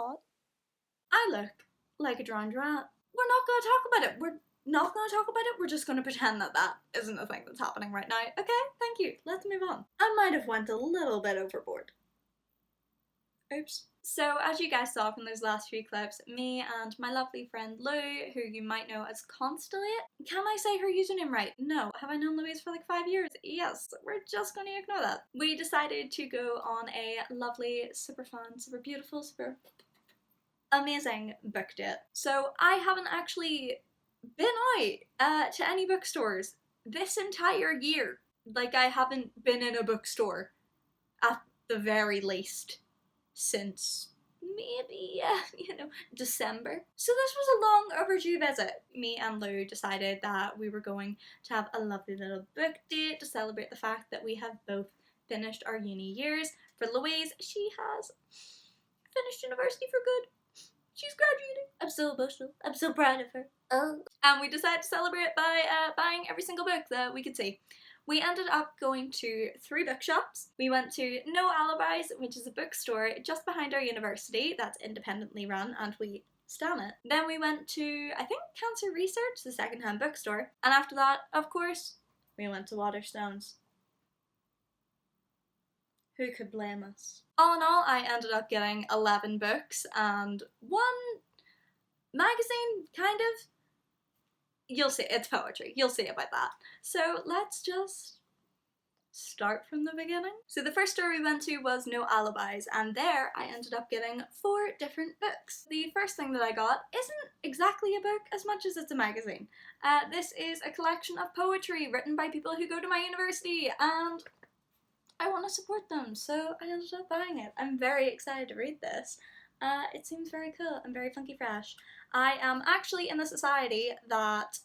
god. I look like a drowned rat. We're not gonna talk about it. We're not gonna talk about it. We're just gonna pretend that that isn't a thing that's happening right now. Okay, thank you. Let's move on. I might have went a little bit overboard. Oops. So as you guys saw from those last few clips, me and my lovely friend Lou, who you might know as Constellate, can I say her username right? No. Have I known Louise for like 5 years? Yes. We're just gonna ignore that. We decided to go on a lovely, super fun, super beautiful, super amazing book date. So I haven't actually been out to any bookstores this entire year. Like, I haven't been in a bookstore at the very least since maybe, December. So this was a long overdue visit. Me and Lou decided that we were going to have a lovely little book date to celebrate the fact that we have both finished our uni years. For Louise, she has finished university for good. She's graduating. I'm so emotional. I'm so proud of her. Oh. And we decided to celebrate by buying every single book that we could see. We ended up going to 3 bookshops. We went to No Alibis, which is a bookstore just behind our university that's independently run, and we stan it. Then we went to, I think, Cancer Research, the secondhand bookstore. And after that, of course, we went to Waterstones. Who could blame us? All in all, I ended up getting 11 books and 1 magazine, kind of. You'll see, it's poetry. You'll see about that. So let's just start from the beginning. So the first store we went to was No Alibis, and there I ended up getting 4 different books. The first thing that I got isn't exactly a book as much as it's a magazine. This is a collection of poetry written by people who go to my university, and I want to support them, so I ended up buying it. I'm very excited to read this. It seems very cool and very funky fresh. I am actually in the society that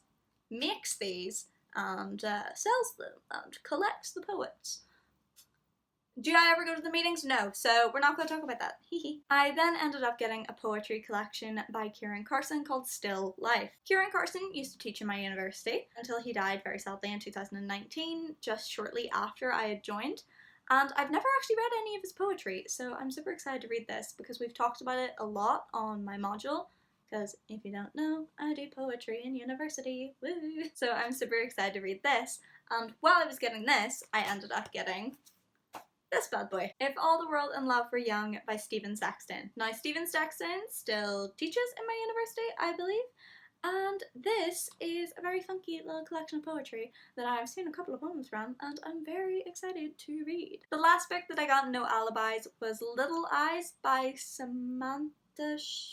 makes these and sells them and collects the poets. Do I ever go to the meetings? No, so we're not going to talk about that. I then ended up getting a poetry collection by Kieran Carson called Still Life. Kieran Carson used to teach in my university until he died very sadly in 2019, just shortly after I had joined. And I've never actually read any of his poetry, so I'm super excited to read this because we've talked about it a lot on my module. Because if you don't know, I do poetry in university, woo! So I'm super excited to read this. And while I was getting this, I ended up getting this bad boy. If All the World and Love Were Young by Stephen Saxton. Now, Stephen Saxton still teaches in my university, I believe. And this is a very funky little collection of poetry that I've seen a couple of poems from, and I'm very excited to read. The last book that I got in No Alibis was Little Eyes by Samantha Schweblin?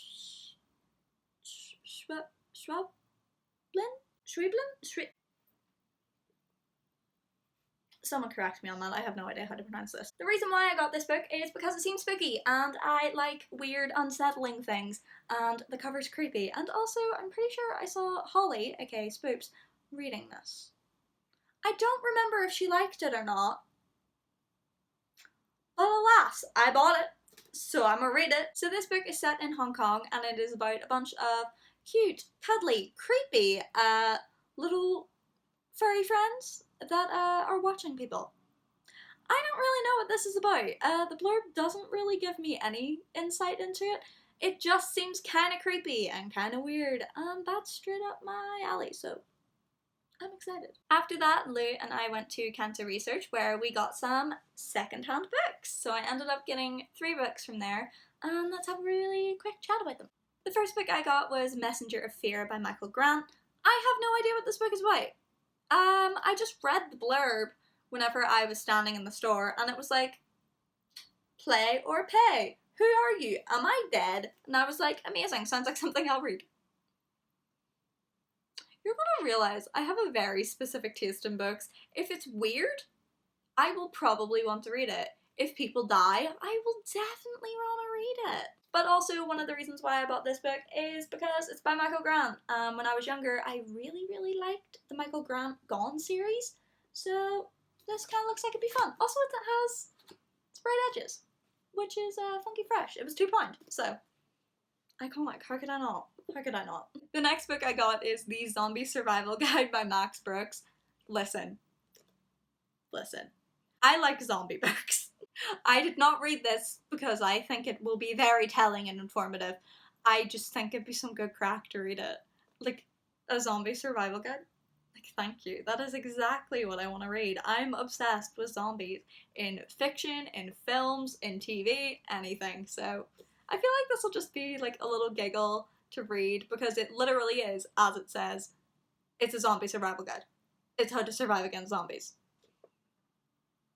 Someone correct me on that, I have no idea how to pronounce this. The reason why I got this book is because it seems spooky, and I like weird, unsettling things, and the cover's creepy, and also I'm pretty sure I saw Holly, aka Spoops, reading this. I don't remember if she liked it or not, but alas, I bought it, so I'ma read it. So this book is set in Hong Kong, and it is about a bunch of cute, cuddly, creepy, little furry friends that are watching people. I don't really know what this is about. The blurb doesn't really give me any insight into it. It just seems kind of creepy and kind of weird, and that's straight up my alley, so I'm excited. After that, Lou and I went to Cancer Research where we got some secondhand books. So I ended up getting 3 books from there, and let's have a really quick chat about them. The first book I got was Messenger of Fear by Michael Grant. I have no idea what this book is about. I just read the blurb whenever I was standing in the store, and it was like, play or pay. Who are you? Am I dead? And I was like, amazing, sounds like something I'll read. You're gonna realize I have a very specific taste in books. If it's weird, I will probably want to read it. If people die, I will definitely want to read it. But also, one of the reasons why I bought this book is because it's by Michael Grant. When I was younger, I really liked the Michael Grant Gone series, so this kind of looks like it'd be fun. Also, it has sprayed edges, which is funky fresh. It was £2, so iconic. How could I not? How could I not? The next book I got is The Zombie Survival Guide by Max Brooks. Listen. I like zombie books. I did not read this because I think it will be very telling and informative. I just think it'd be some good crack to read it. Like, a zombie survival guide. Like, thank you. That is exactly what I want to read. I'm obsessed with zombies in fiction, in films, in TV, anything. So I feel like this will just be like a little giggle to read because it literally is, as it says, it's a zombie survival guide. It's how to survive against zombies.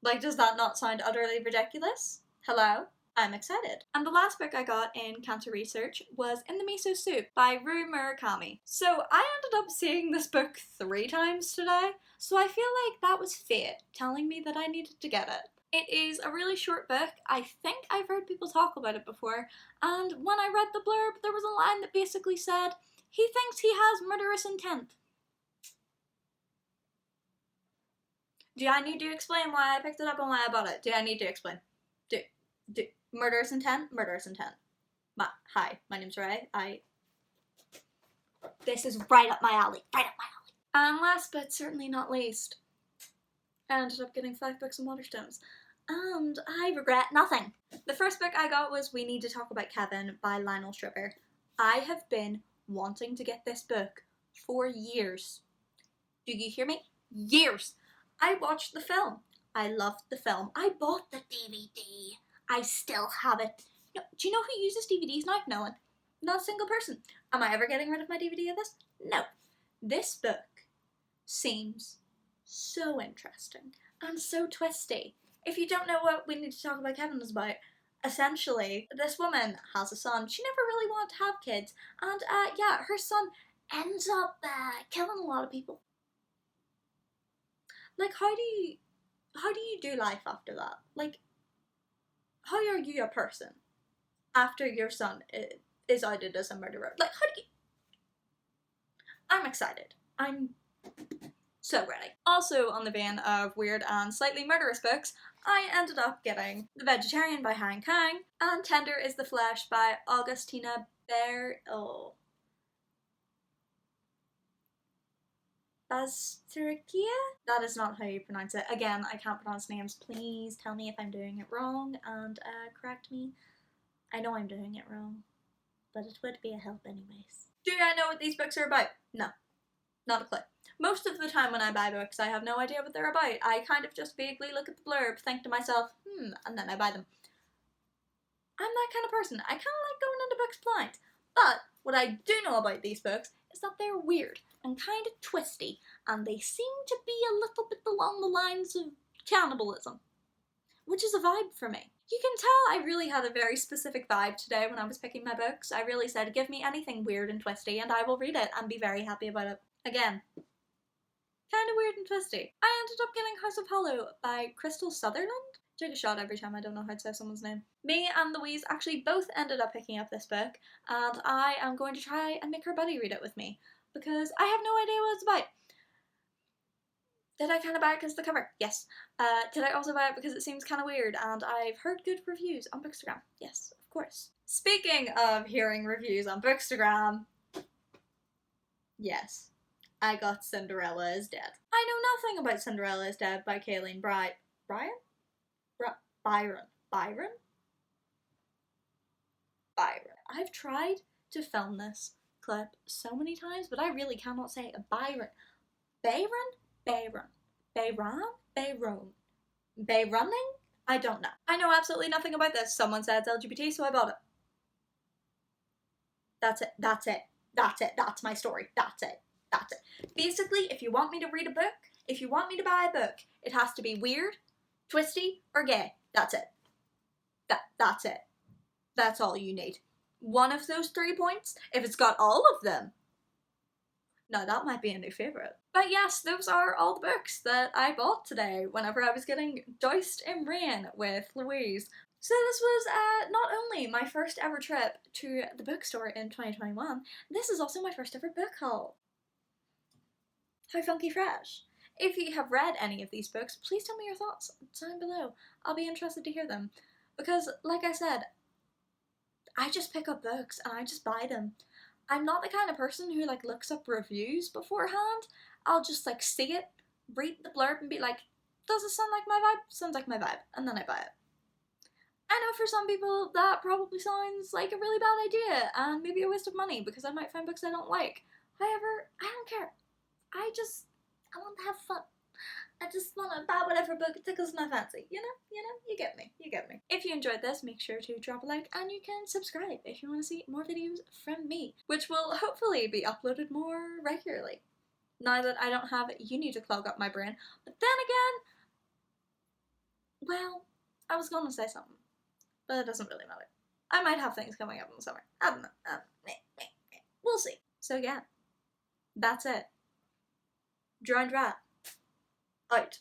Like, does that not sound utterly ridiculous? Hello? I'm excited. And the last book I got in cancer research was In the Miso Soup by Rue Murakami. So I ended up seeing this book 3 times today, so I feel like that was fate telling me that I needed to get it. It is a really short book. I think I've heard people talk about it before, and when I read the blurb, there was a line that basically said, he thinks he has murderous intent. Do I need to explain why I picked it up and why I bought it? Do I need to explain? Do murderous intent? Murderous intent. Hi, my name's Ray. This is right up my alley. Right up my alley. And last but certainly not least, I ended up getting 5 books of Waterstones. And I regret nothing. The first book I got was We Need to Talk About Kevin by Lionel Shriver. I have been wanting to get this book for years. Do you hear me? Years. I watched the film. I loved the film. I bought the DVD. I still have it. No, do you know who uses DVDs now? No one. Not a single person. Am I ever getting rid of my DVD of this? No. This book seems so interesting and so twisty. If you don't know what We Need to Talk About Kevin is about, essentially, this woman has a son. She never really wanted to have kids. And, yeah, her son ends up killing a lot of people. Like, how do you do life after that? Like, how are you a person after your son is outed as a murderer? Like, how do you... I'm excited. I'm so ready. Also, on the vein of weird and slightly murderous books, I ended up getting The Vegetarian by Han Kang and Tender is the Flesh by Augustina Bazterkia? That is not how you pronounce it. Again, I can't pronounce names. Please tell me if I'm doing it wrong and correct me. I know I'm doing it wrong, but it would be a help anyways. Do I know what these books are about? No. Not a clue. Most of the time when I buy books, I have no idea what they're about. I kind of just vaguely look at the blurb, think to myself, and then I buy them. I'm that kind of person. I kind of like going into books blind. But what I do know about these books is that they're weird and kind of twisty, and they seem to be a little bit along the lines of cannibalism, which is a vibe for me. You can tell I really had a very specific vibe today when I was picking my books. I really said, give me anything weird and twisty and I will read it and be very happy about it. Again, kind of weird and twisty. I ended up getting House of Hollow by Crystal Sutherland. Take a shot every time I don't know how to say someone's name. Me and Louise actually both ended up picking up this book, and I am going to try and make her buddy read it with me, because I have no idea what it's about. Did I kind of buy it because of the cover? Yes. Did I also buy it because it seems kind of weird, and I've heard good reviews on Bookstagram? Yes, of course. Speaking of hearing reviews on Bookstagram, yes, I got Cinderella is Dead. I know nothing about Cinderella is Dead by Kayleen Byron? I've tried to film this clip so many times, but I really cannot say a Byron. Bayrunning? I don't know. I know absolutely nothing about this. Someone said it's LGBT, so I bought it. That's it. That's my story. That's it. Basically, if you want me to read a book, if you want me to buy a book, it has to be weird, twisty, or gay. That's it. That's it. That's all you need. One of those 3 points, if it's got all of them, now that might be a new favourite. But yes, those are all the books that I bought today whenever I was getting doused in rain with Louise. So this was not only my first ever trip to the bookstore in 2021, this is also my first ever book haul. How funky fresh. If you have read any of these books, please tell me your thoughts down below. I'll be interested to hear them. Because, like I said, I just pick up books and I just buy them. I'm not the kind of person who looks up reviews beforehand. I'll just see it, read the blurb and be like, does this sound like my vibe? Sounds like my vibe. And then I buy it. I know for some people that probably sounds like a really bad idea and maybe a waste of money because I might find books I don't like. However, I don't care. I want to have fun. I just want to buy whatever book tickles my fancy. You get me. You get me. If you enjoyed this, make sure to drop a like and you can subscribe if you want to see more videos from me, which will hopefully be uploaded more regularly. Now that I don't have uni to clog up my brain. But then again, well, I was going to say something, but it doesn't really matter. I might have things coming up in the summer. I don't know. We'll see. So yeah, that's it. Drowned Rat. Out.